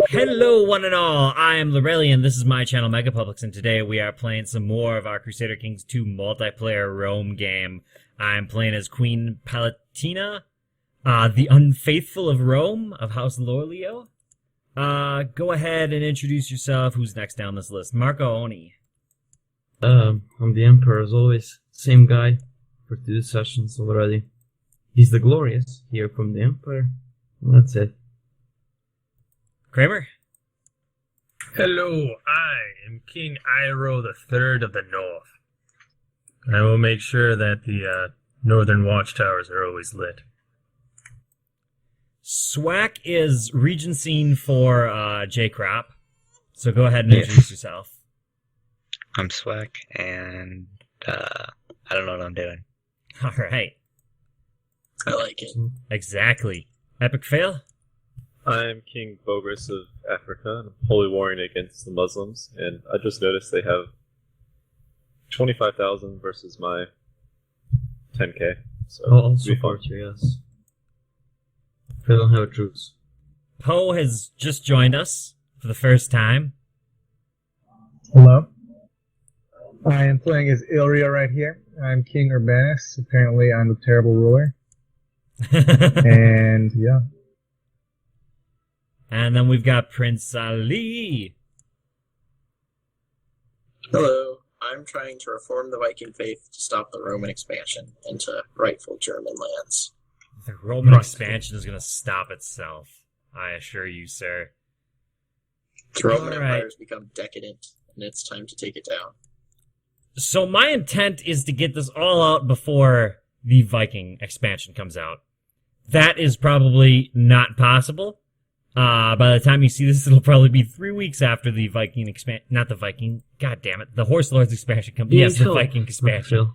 Hello, one and all. I am Lorrelion. This is my channel, Megapublix, and today we are playing some more of our Crusader Kings 2 multiplayer Rome game. I'm playing as Queen Palatina, the Unfaithful of Rome of House Lorrelion. Go ahead and introduce yourself. Who's next down this list? Marco Oni. I'm the Emperor as always. Same guy for 2 sessions already. He's the Glorious here from the Empire. That's it. Kramer. Hello, I am King Iroh III of the North. I will make sure that the northern watchtowers are always lit. Swack is regencing for J-Crop. So go ahead and introduce yourself. I'm Swack, and I don't know what I'm doing. All right. I like it. Exactly. Epic fail? I'm King Bogris of Africa, and I'm holy warring against the Muslims, and I just noticed they have 25,000 versus my 10k. So I'll support you, yes. I don't have a truce. Poe has just joined us for the first time. Hello. I am playing as Ilria right here. I'm King Urbanus. Apparently, I'm the terrible ruler. And yeah. And then we've got Prince Ali. Hello. I'm trying to reform the Viking faith to stop the Roman expansion into rightful German lands. The Roman expansion is going to stop itself, I assure you, sir. The Roman All right. Empire has become decadent, and it's time to take it down. So my intent is to get this all out before the Viking expansion comes out. That is probably not possible. By the time you see this, it'll probably be 3 weeks after the Viking expansion. Not the Viking. God damn it. The Horse Lords expansion comes. Yeah, Yes, the chill. Viking expansion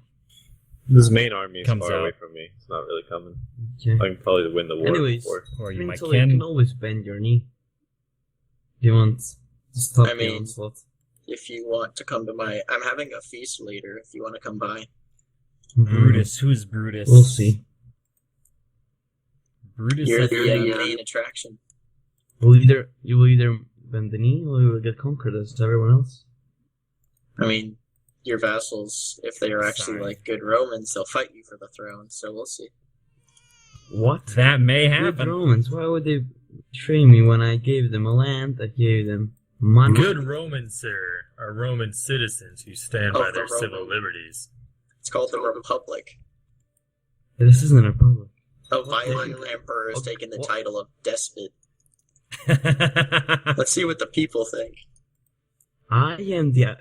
this main army is comes far away out. from me. It's not really coming. Okay. I can probably win the war Anyways, before. Or you might Prince Ali, you kin. can always bend your knee. Do you want to stop I the mean- onslaught? If you want to come to my... I'm having a feast later, if you want to come by. Brutus. Who's Brutus? We'll see. Brutus You're is the main attraction. You will either bend the knee or you will get conquered as everyone else. I mean, your vassals, if they are actually Sorry. like good Romans, they'll fight you for the throne, so we'll see. What? That may Good happen. Romans, why would they betray me when I gave them a land, I gave them money? Good Romans, sir, are Roman citizens who stand by Of their the civil Roman. liberties. It's called the Republic. This isn't a republic. A violent emperor has Okay, taken the what? title of despot. Let's see what the people think. I am the...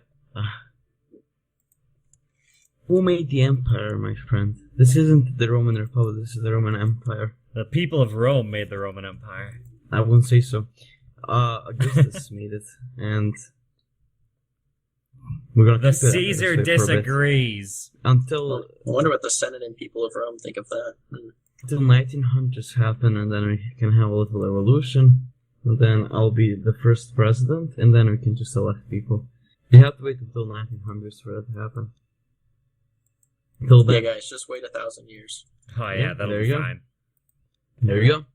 who made the empire, my friend? This isn't the Roman Republic, this is the Roman Empire. The people of Rome made the Roman Empire. I wouldn't say so. Augustus made it, and... we're gonna The keep it Caesar this way for a bit. disagrees. Until I wonder what the Senate and people of Rome think of that. till 1900s happen, and then we can have a little revolution, and then I'll be the first president, and then we can just elect people. You have to wait until 1900s for that to happen. Till Yeah, then, guys, just wait 1,000 years. Oh yeah, Yeah, that'll there be you go. fine. there you go.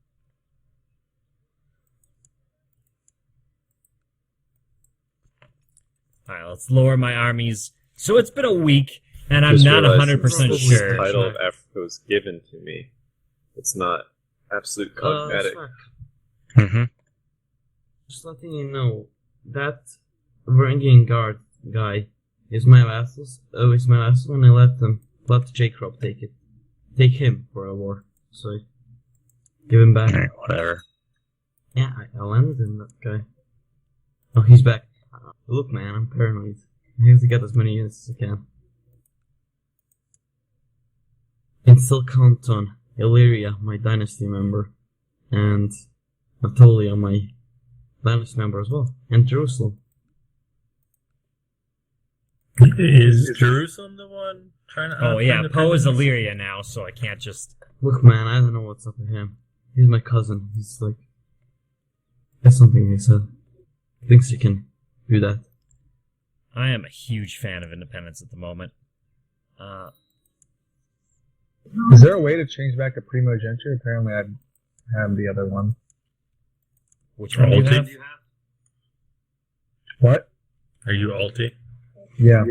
Alright, let's lower my armies. So it's been a week, and I'm Just not realized 100% since sure. The title of Africa was given to me. It's not absolute cognatic. Smack. Mm-hmm. Just letting you know, that Varangian guard guy is my vassal, and I let J-Crop take it. Take him for a war. So, give him back. Alright, whatever. Yeah, I landed in that guy. Oh, he's back. Look, man, I'm paranoid. I have to get as many units as I can. And still count on Illyria, my dynasty member, and Natalia, my dynasty member as well, and Jerusalem. Is Jerusalem the one trying to... Oh yeah, Poe is independence? Illyria now, so I can't just... Look, man, I don't know what's up with him. He's my cousin. He's like... That's something he said. He thinks he can do that. I am a huge fan of independence at the moment. Is there a way to change back to primogeniture? Apparently, I have the other one. Which one do you have? What? Are you alti? Yeah.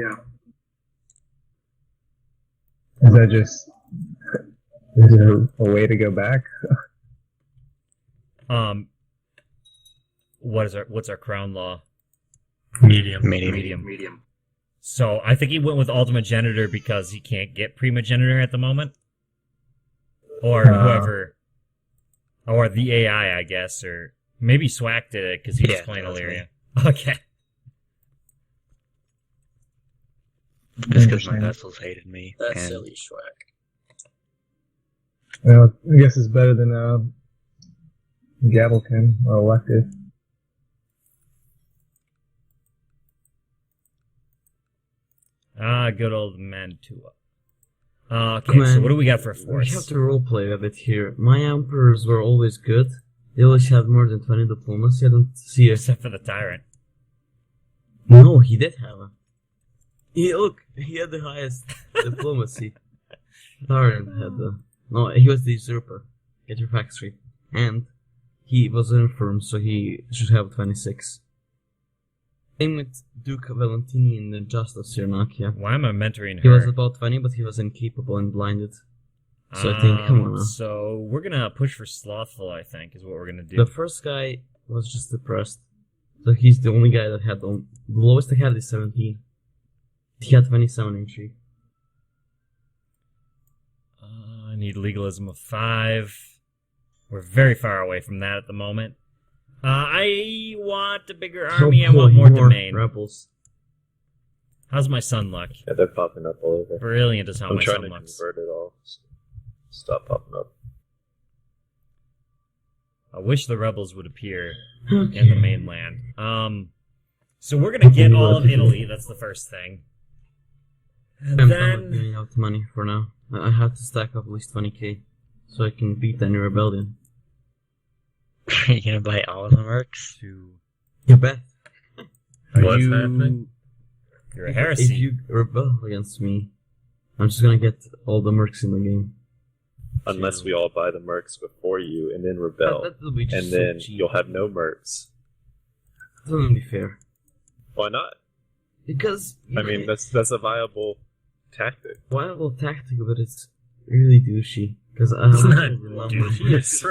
Is that just... Is there a way to go back? What's our crown law? Medium. Medium. So I think he went with ultimate genitor because he can't get primogenitor at the moment, or whoever, or the AI, I guess, or maybe Swack did it because he was playing Illyria. Okay. Just because my vessels hated me. That's and silly, Schwack. Well, I guess it's better than Gavelkin or Elective. Good old Mantua. Okay, Come so on. what do we got for a We force? have to roleplay a bit here. My emperors were always good. They always had more than 20 diplomacy. I don't see it. Except for the tyrant. No, he did have a. He had the highest diplomacy. Tyrant had the. No, he was the usurper. Get your facts straight. And he was infirm, so he should have 26. Same with Duke Valentini in the Just of Cyrenaica. Why am I mentoring her? He was about 20, but he was incapable and blinded. So I think, come on now. So we're gonna push for Slothful, I think, is what we're gonna do. The first guy was just depressed. So he's the only guy that had the lowest I had is 17. He had 27 intrigue. I need legalism of 5. We're very far away from that at the moment. I want a bigger army. I want more domain. Rebels. How's my sun luck? Yeah, they're popping up all over. Brilliant is how I'm my trying sun to looks. convert it all. Stop popping up. I wish the rebels would appear Okay. in the mainland. So we're gonna get all of Italy. That's the first thing. And I'm not then giving out money for now. I have to stack up at least 20k so I can beat any rebellion. you're gonna buy all of the mercs? You bet. What's happening? You're a If heresy. you rebel against me, I'm just gonna get all the mercs in the game. Unless we all buy the mercs before you and then rebel. That'll be just And so then cheap. you'll have no mercs. That doesn't be fair. Why not? Because I mean, that's a viable tactic. viable tactic, but it's really douchey. Because It's not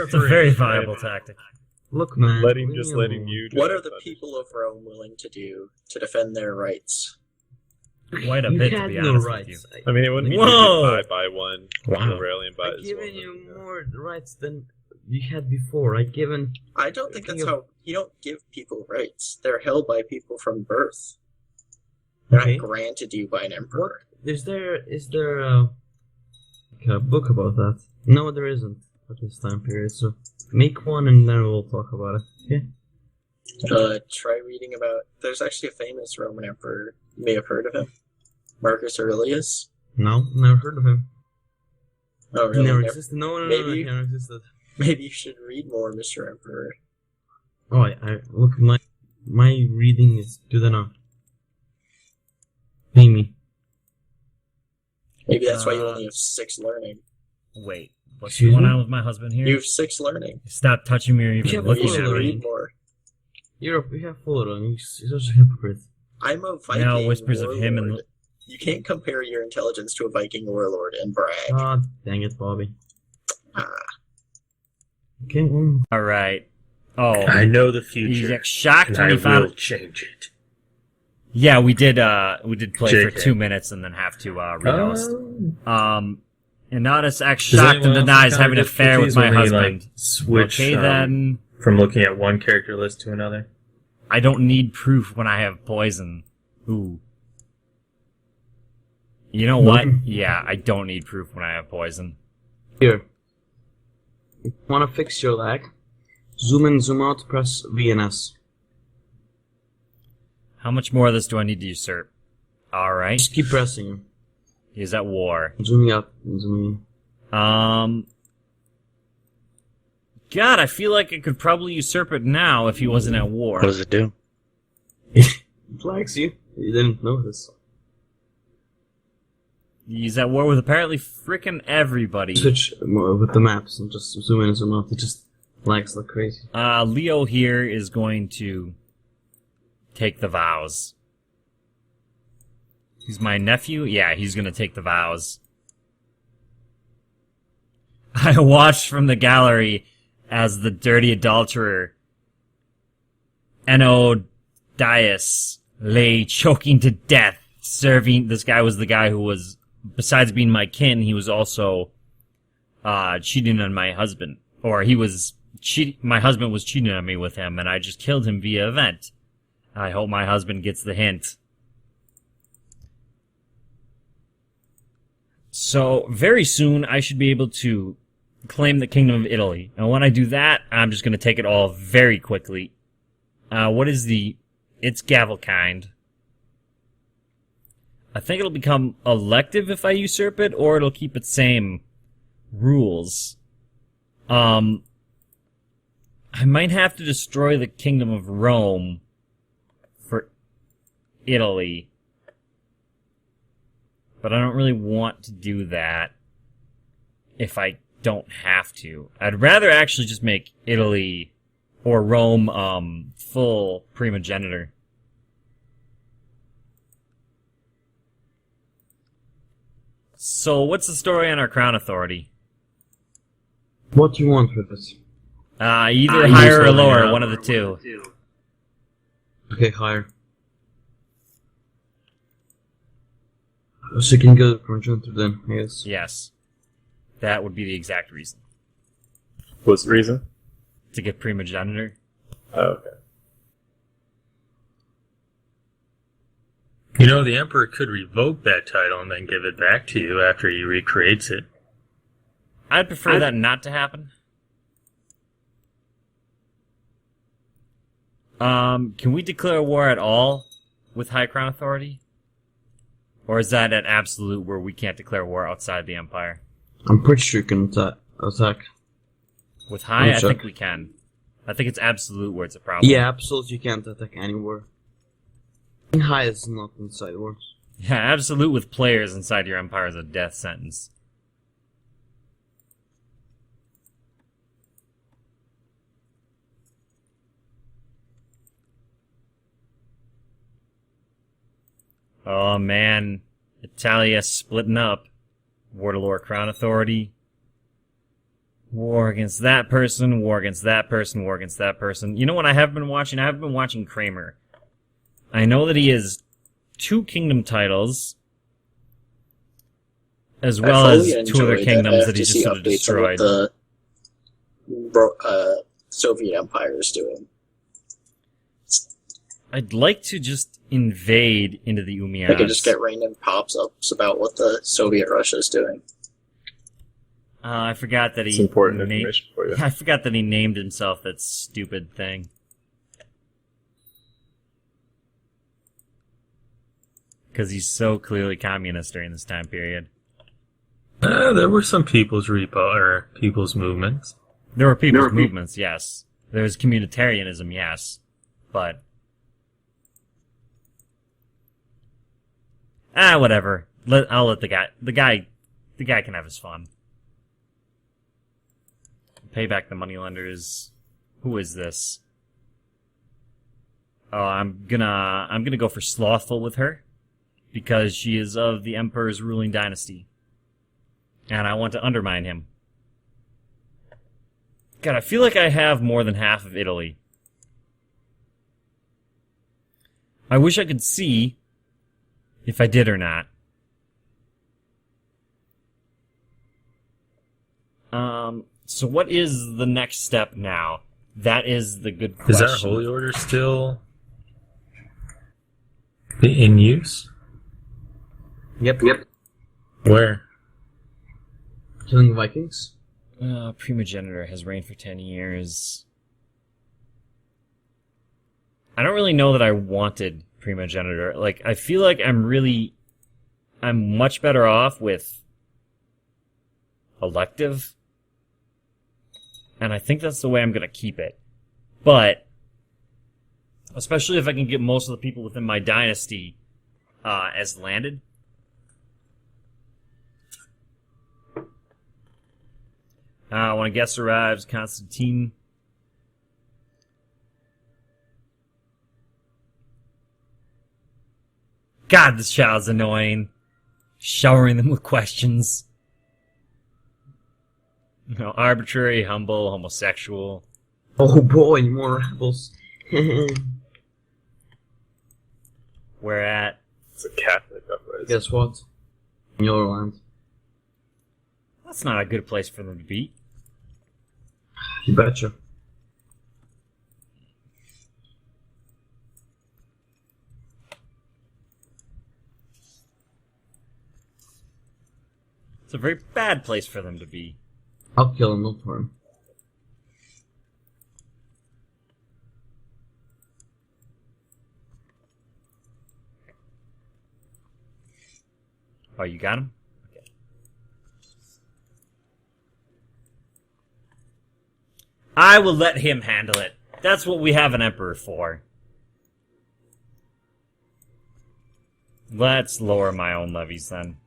It's a very viable tactic. Look, man. Letting leave me letting alone. you. What are decide the punishment. people of Rome willing to do to defend their rights? Quite a You bit, to had be no honest with you. rights. I mean, it wouldn't be Whoa! buy one. Wow. Lorrelion buys I've given one. you more rights than you had before. I've given. I don't think that's King of- how you don't give people rights. They're held by people from birth. They're Okay. not granted you by an emperor. Is there a book about that? No, there isn't at this time period. So make one and then we'll talk about it. Okay. Try reading about. There's actually a famous Roman emperor. You may have heard of him, Marcus Aurelius. No, never heard of him. Oh, He really? never Never- existed. No, Maybe- he never existed. Maybe you should read more, Mr. Emperor. Oh, I look. My reading is good enough. Pay me. Maybe that's why you only have 6 learning. Wait, what's Excuse going me? on with my husband here? You have 6 learning. Stop touching me or even Yeah, but looking You full at should me. learning. read more. You have full on. You're such a hypocrite. I'm a Viking Now whispers of him and- warlord. You can't compare your intelligence to a Viking warlord and brag. God dang it, Bobby. Ah. Okay, well, All right. Oh, I know the future. he's shocked and when I he will found. change it. Yeah, we did play for JK. 2 minutes and then have to rehost. Oh. Inatus acts Does shocked anyone and else denies encounter having an affair with difficulties my when we, husband. like, switch Okay, then. from looking at one character list to another. I don't need proof when I have poison. Ooh. You know what? Yeah, I don't need proof when I have poison. here. If you want to fix your lag, zoom in, zoom out, press VNS. How much more of this do I need to usurp? Alright. Just keep pressing. He's at war. Zooming out and zooming in. God, I feel like I could probably usurp it now if he wasn't at war. What does it do? It flags you. You didn't notice. He's at war with apparently frickin' everybody. Switch with the maps and just zoom in and zoom out. It just lags like crazy. Leo here is going to take the vows. He's my nephew? Yeah, he's gonna take the vows. I watched from the gallery as the dirty adulterer Enodius lay choking to death, serving... This guy was the guy who was, besides being my kin, he was also cheating on my husband. Or he was... my husband was cheating on me with him, and I just killed him via event. I hope my husband gets the hint. So, very soon, I should be able to claim the Kingdom of Italy. And when I do that, I'm just going to take it all very quickly. What is the... It's Gavelkind. I think it'll become elective if I usurp it, or it'll keep its same rules. I might have to destroy the Kingdom of Rome for Italy. But I don't really want to do that if I don't have to. I'd rather actually just make Italy or Rome full primogenitor. So what's the story on our crown authority? What do you want with this? Either higher or lower, one of the two. Okay, higher. So you can go progenitor then, I guess. Yes. That would be the exact reason. What's the reason? To get primogenitor. Oh, okay. You know, the Emperor could revoke that title and then give it back to you after he recreates it. I'd prefer that not to happen. Can we declare war at all with High Crown Authority? Or is that an absolute where we can't declare war outside the Empire? I'm pretty sure you can attack. With High, I check. think we can. I think it's absolute where it's a problem. Yeah, absolutely you can't attack anywhere. High is not inside wars. Yeah, absolute with players inside your Empire is a death sentence. Oh man, Italia splitting up. Warlord Crown Authority. War against that person, war against that person, war against that person. You know what I have been watching? I have been watching Kramer. I know that he has 2 kingdom titles, as well as 2 other kingdoms that he just sort of destroyed. The Soviet Empire is doing. I'd like to just invade into the Umayyads. I could just get random pops-ups about what the Soviet Russia is doing. I forgot that he... It's important information for you. I forgot that he named himself that stupid thing. Because he's so clearly communist during this time period. There were some people's movements. There were people's movements, yes. There was communitarianism, yes. But... whatever. I'll let the guy can have his fun. Pay back the moneylenders. Who is this? Oh, I'm gonna go for Slothful with her. Because she is of the Emperor's ruling dynasty. And I want to undermine him. God, I feel like I have more than half of Italy. I wish I could see if I did or not. So what is the next step now? That is the good question. Is our Holy Order still in use? Yep. Where? Killing Vikings? Primogenitor has reigned for 10 years. I don't really know that I wanted Primogenitor. Like, I feel like I'm much better off with elective. And I think that's the way I'm going to keep it. But, especially if I can get most of the people within my dynasty as landed. When a guest arrives, Constantine. God, this child's annoying. Showering them with questions. You know, arbitrary, humble, homosexual. Oh boy, more rebels. We're at... It's a Catholic uprising. Guess what? In your land. That's not a good place for them to be. You betcha. It's a very bad place for them to be. I'll kill him, not for him. Oh, you got him? Okay. I will let him handle it. That's what we have an emperor for. Let's lower my own levies then.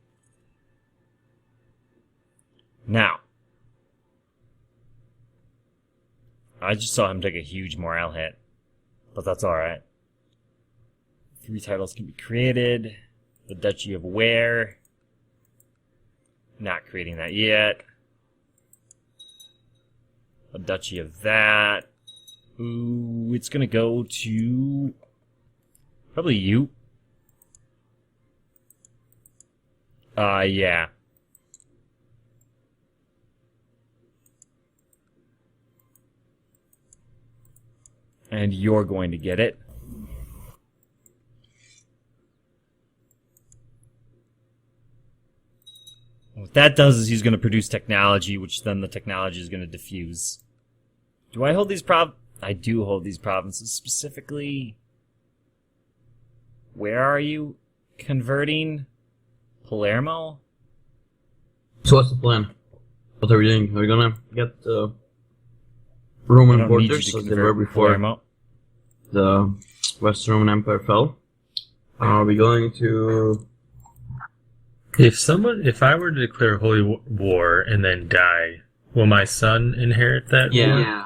Now. I just saw him take a huge morale hit. But that's alright. 3 titles can be created. The Duchy of Ware. Not creating that yet. A Duchy of that. Ooh, it's gonna go to... probably you. Yeah. And you're going to get it. What that does is he's going to produce technology, which then the technology is going to diffuse. Do I hold these I do hold these provinces. Specifically, where are you converting? Palermo? So what's the plan? What are we doing? Are we gonna get the I Roman don't need you borders to as they were convert before Palermo. the West Roman Empire fell? Are we going to... If I were to declare holy war and then die, will my son inherit that war? Yeah.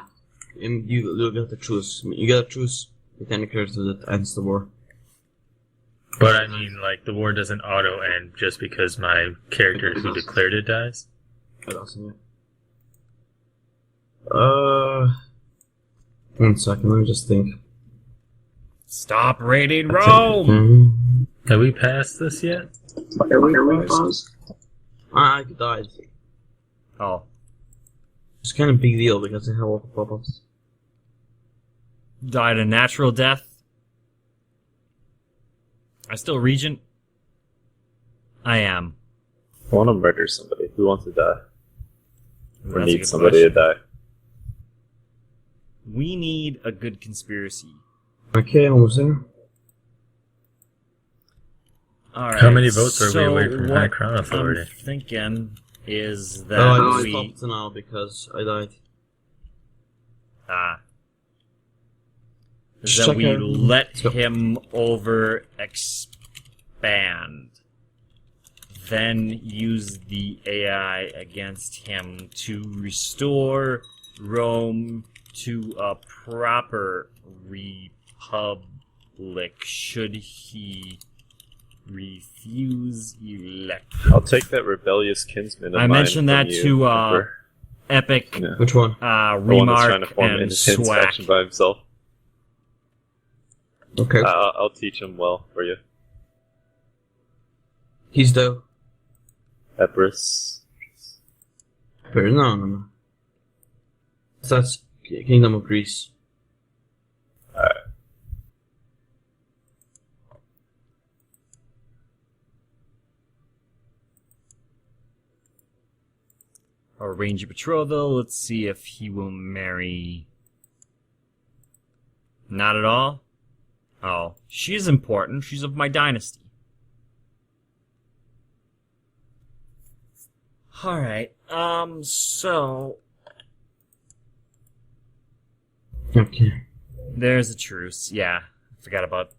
And you'll get the truce. You get a truce with any character that ends the war. But I mean, like, the war doesn't auto-end just because my character who declared it dies? That doesn't, yeah. 1 second, let me just think. Stop raiding Rome! Have we passed this yet? I died. Oh. It's kind of a big deal because I have all the pop-ups. Died a natural death. I still regent? I am. I want to murder somebody. Who wants to die? Ooh, Or that's a need good somebody to question. die? We need a good conspiracy. Okay, almost there. Alright. How many votes are we so away from what High Crown Authority? I'm thinking is that Oh, I just we... stopped now because I died. Is Just that check we out- let Let's go. him over expand. Then use the AI against him to restore Rome to a proper republic should he refuse election. I'll take that rebellious kinsman of I mine mentioned from that you, to Emperor. Epic, Yeah. Which one? The one that's trying Remark, to form and an intense faction Swack. by himself. Okay. I'll teach him well for you. He's the... Epirus. No. So that's Kingdom of Greece. Arrange a betrothal. Let's see if he will marry. Not at all? Oh, she's important. She's of my dynasty. Alright, so... Okay. There's a truce, yeah. I forgot about...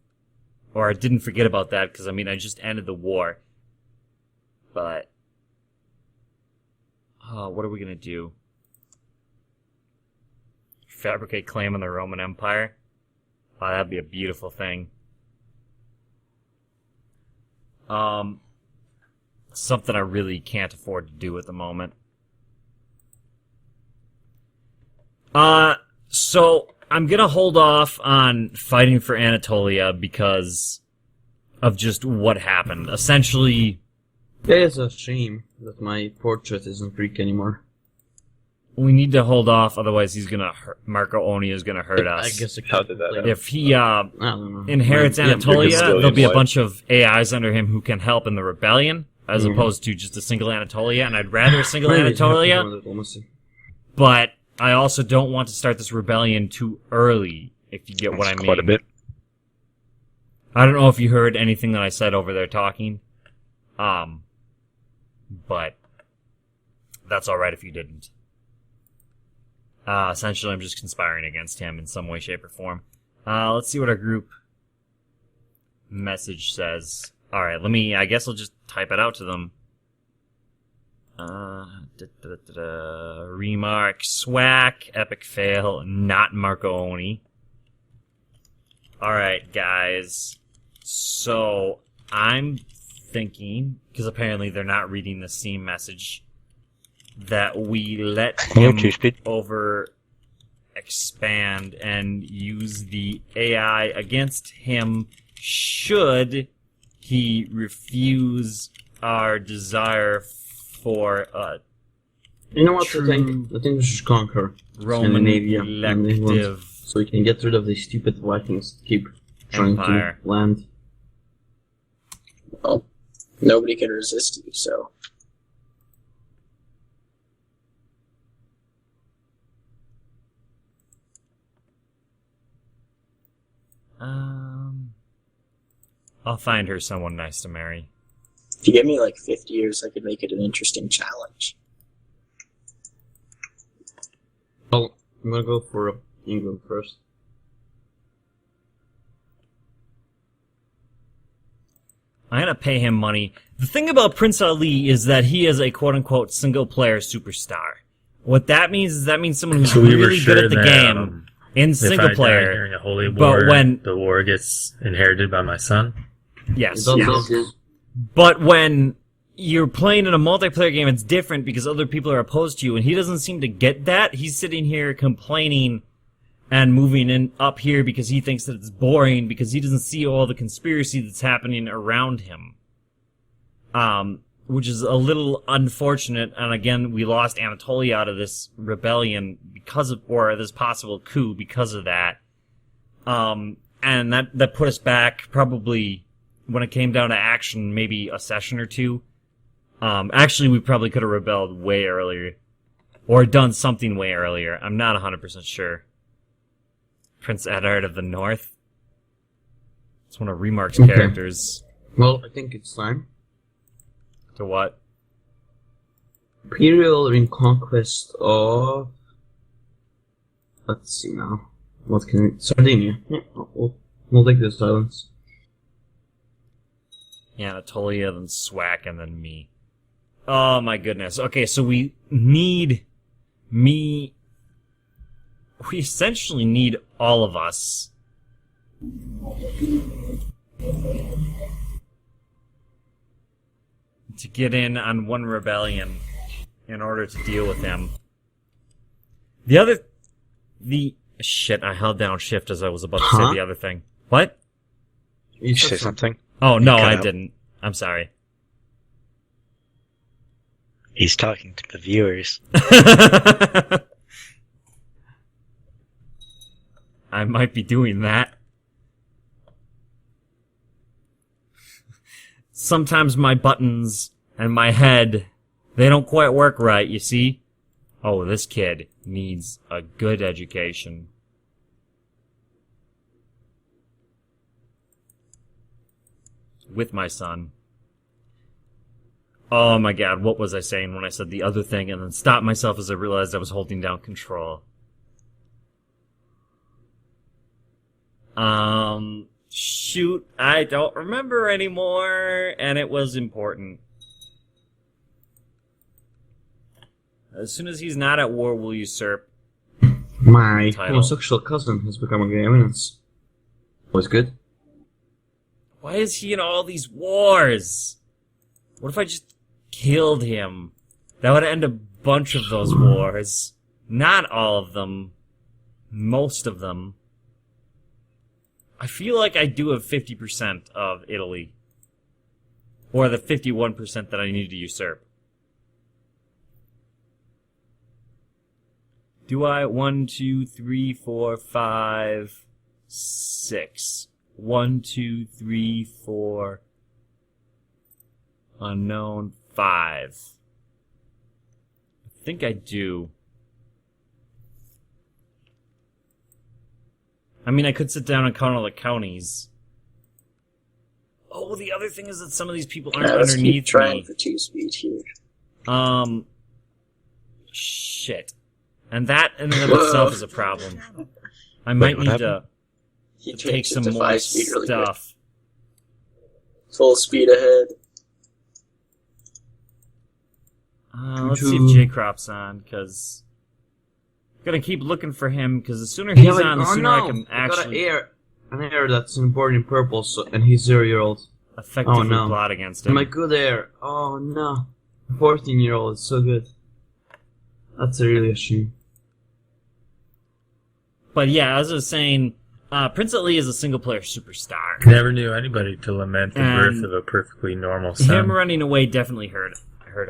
Or I didn't forget about that, because, I mean, I just ended the war. But... Oh, what are we gonna do? Fabricate claim on the Roman Empire? Oh, that'd be a beautiful thing. Something I really can't afford to do at the moment. So I'm gonna hold off on fighting for Anatolia because of just what happened. Essentially, It is a shame that my portrait isn't Greek anymore. we need to hold off, otherwise he's gonna Marco Oni is gonna hurt I us. guess How did that happen? If he I don't know. inherits Yeah, Anatolia, because there'll be a William bunch of AIs under him who can help in the rebellion, as Mhm. opposed to just a single Anatolia, and I'd rather a single maybe you have to Anatolia, go on diplomacy. but I also don't want to start this rebellion too early, if you get what I That's mean. quite a bit. I don't know if you heard anything that I said over there talking, but that's alright if you didn't. Essentially, I'm just conspiring against him in some way, shape, or form. Let's see what our group message says. Alright, I guess I'll just type it out to them. Remark, swack, epic fail, not Marco Oni. Alright, guys. So, I'm thinking, because apparently they're not reading the Steam message, that we let him over expand and use the AI against him should he refuse our desire for You know what? True. I think we should conquer Roman Scandinavia and England, elective so we can get rid of these stupid Vikings that keep trying empire. to land. Well, nobody can resist you, so. I'll find her someone nice to marry. If you give me like 50 years, I could make it an interesting challenge. Well, I'm gonna go for England first. I'm gonna pay him money. The thing about Prince Ali is that he is a quote-unquote single-player superstar. What that means is someone who's So we were really sure good at the that, game in if I die single-player. during a holy but war, when- the war gets inherited by my son. Yes. Yes. But when you're playing in a multiplayer game, it's different because other people are opposed to you, and he doesn't seem to get that. He's sitting here complaining and moving in up here because he thinks that it's boring because he doesn't see all the conspiracy that's happening around him. Which is a little unfortunate, and again, we lost Anatolia out of this rebellion because of, or this possible coup because of that. And that put us back probably, when it came down to action, maybe a session or two. Actually, we probably could have rebelled way earlier. Or done something way earlier. I'm not 100% sure. Prince Eddard of the North. It's one of Remark's Okay. characters. Well, I think it's time. To what? Imperial reconquest of. Let's see now. What can we. Sardinia. Yeah, we'll take this silence. Anatolia, then Swack, and then me. Oh my goodness. Okay, so we need me. We essentially need all of us. To get in on one rebellion in order to deal with him. Shit, I held down shift as I was about to Huh? say the other thing. What? You Say something. Oh, no, cut I out. didn't. I'm sorry. He's talking to the viewers. I might be doing that. Sometimes my buttons and my head, they don't quite work right, you see? Oh, this kid needs a good education. With my son. Oh my god, what was I saying when I said the other thing and then stopped myself as I realized I was holding down control? Shoot, I don't remember anymore, and it was important. As soon as he's not at war, we'll usurp. My Title. homosexual cousin has become a gay eminence. Was good. Why is he in all these wars? What if I just killed him? That would end a bunch of those wars. Not all of them. Most of them. I feel like I do have 50% of Italy. Or the 51% that I need to usurp. Do I? 1, 2, 3, 4, 5, 6. 1, 2, 3, 4. Unknown. 5. I think I do. I mean, I could sit down and count all the counties. Oh, the other thing is that some of these people aren't Let's underneath keep trying me. for 2 speed here. Shit. And that in and of itself is a problem. I might what need happened? He to take changed it some to more 5 speed really quick. stuff. Full speed ahead. Let's see if J-Crop's on, because I'm gonna keep looking for him, because the sooner he's on, the sooner I can actually an heir that's important in purple, so, and he's 0-year-old. effectively no. plot against And him. my good heir. Oh no, 14-year-old is so good. That's a really a shame. But yeah, as I was saying, Prince Ali is a single-player superstar. Never knew anybody to lament the And birth of a perfectly normal Him son. running away definitely hurt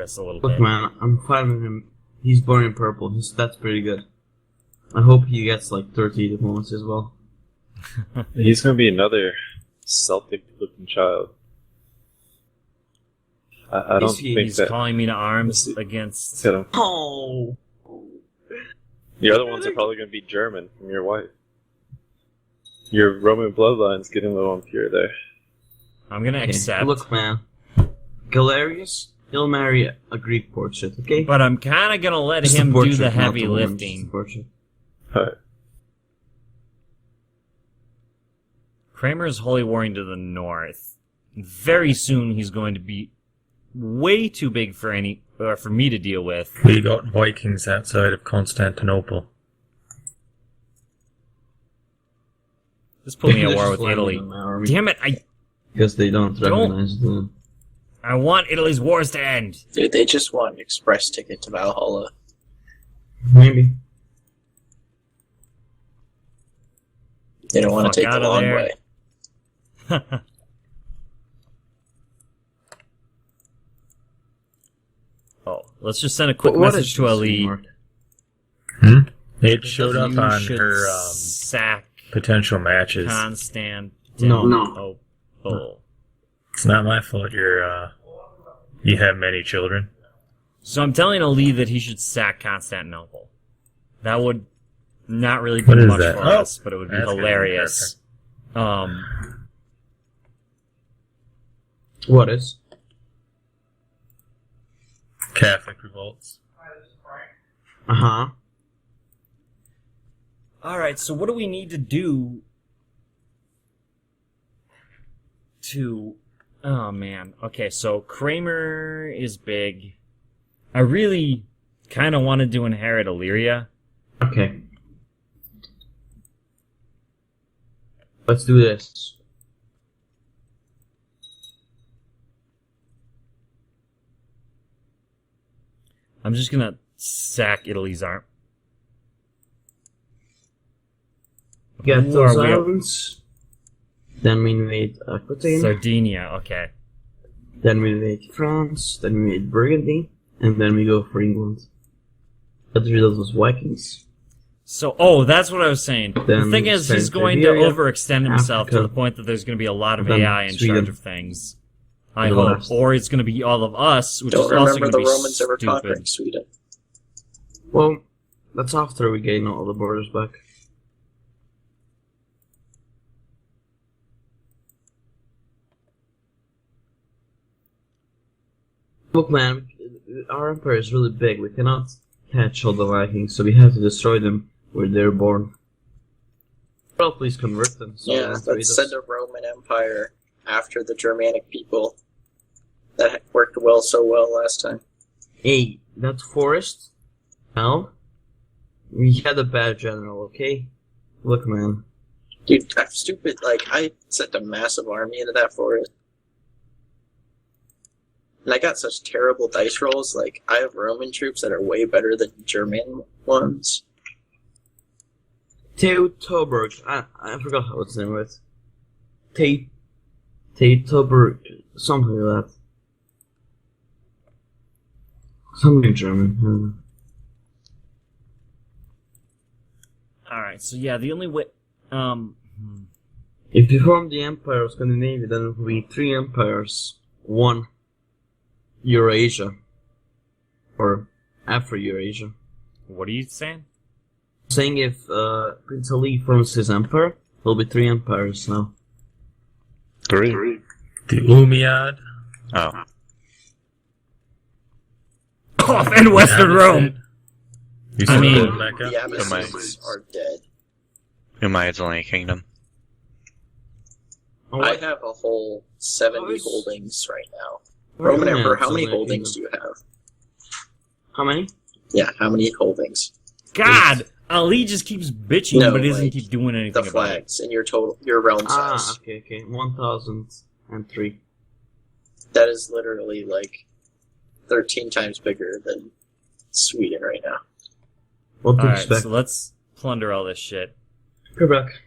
us a little Look, bit. man, I'm fine with him. He's born in purple. That's pretty good. I hope he gets like 30 diplomacy as well. He's going to be another Celtic-looking child. I don't think He's that. calling me to arms against... Hit him. Oh, The other ones are probably going to be German from your wife. Your Roman bloodline's getting a little impure there. I'm gonna accept. Look, man, Galerius, he'll marry a Greek portrait, okay? But I'm kinda gonna let Just him do portrait, the not heavy woman, just lifting. the portrait. Alright. Kramer's holy warring to the north. Very soon he's going to be way too big for me to deal with. We got Vikings outside of Constantinople. Just put me at They're war just with landing Italy. on my army Damn it! because they don't Don't- recognize the. I want Italy's wars to end. Dude, they just want an express ticket to Valhalla. Maybe. They don't want Fuck to take the outta long there. way. Oh, let's just send a quick What message is to this Ali. mark? It showed up You on should her sack potential matches. Constantinople. No. Oh. It's not my fault you have many children. So I'm telling Ali that he should sack Constantinople. That would not really What do is much that? for Oh, us, but it would be that's gonna be hilarious. What is? Catholic revolts. Uh-huh. Alright, so what do we need to do to... Oh, man. Okay, so Kramer is big. I really kind of wanted to inherit Illyria. Okay. Let's do this. I'm just gonna sack Italy's arm. Get Who those are we? islands. Then we invade Aquitaine. Sardinia, okay. Then we invade France. Then we invade Burgundy. And then we go for England. Get rid of those Vikings. So, that's what I was saying. The Then thing is, he's Spain, going to Iberia, overextend himself to Africa. the point that there's going to be a lot of Then AI in Sweden. charge of things. I The hope. last. Or it's going to be all of us, which Don't is also remember going the to be Romans ever stupid. conquering Sweden. Well, that's after we gain all the borders back. Look, man, our empire is really big. We cannot catch all the Vikings, so we have to destroy them where they're born. Well, please convert them. So they Yeah, don't trade let's us. send a Roman Empire after the Germanic people. That worked so well last time. Hey, that forest. Now, we had a bad general. Okay, look, man. Dude, I'm stupid. Like, I sent a massive army into that for it. And I got such terrible dice rolls. Like, I have Roman troops that are way better than German ones. Teutoburg. I forgot how its name was. Teutoburg. Something like that. Something German. Alright, so yeah, the only way... If you form the Empire of Scandinavia, then it will be 3 empires, 1 Eurasia, or Afro-Eurasia. What are you saying? Saying if Prince Ali forms his empire, there'll be 3 empires now. 3. The Umayyad. Oh. Oh, and Western Rome! You I said mean- Gold Mecca? The Abyssinians are dead. Umayyad's only a kingdom. Oh, I what? have a whole 70 Oh, it's- holdings right now. Oh, Roman yeah, Emperor, it's how many only a holdings do kingdom. you have? How many? Yeah, how many holdings? God! Ali just keeps bitching, No, but doesn't like, keep doing anything The about it. flags in your realm Ah, size. okay. 1003. That is literally like 13 times bigger than Sweden right now. What to Alright, expect? so let's plunder all this shit. Go back.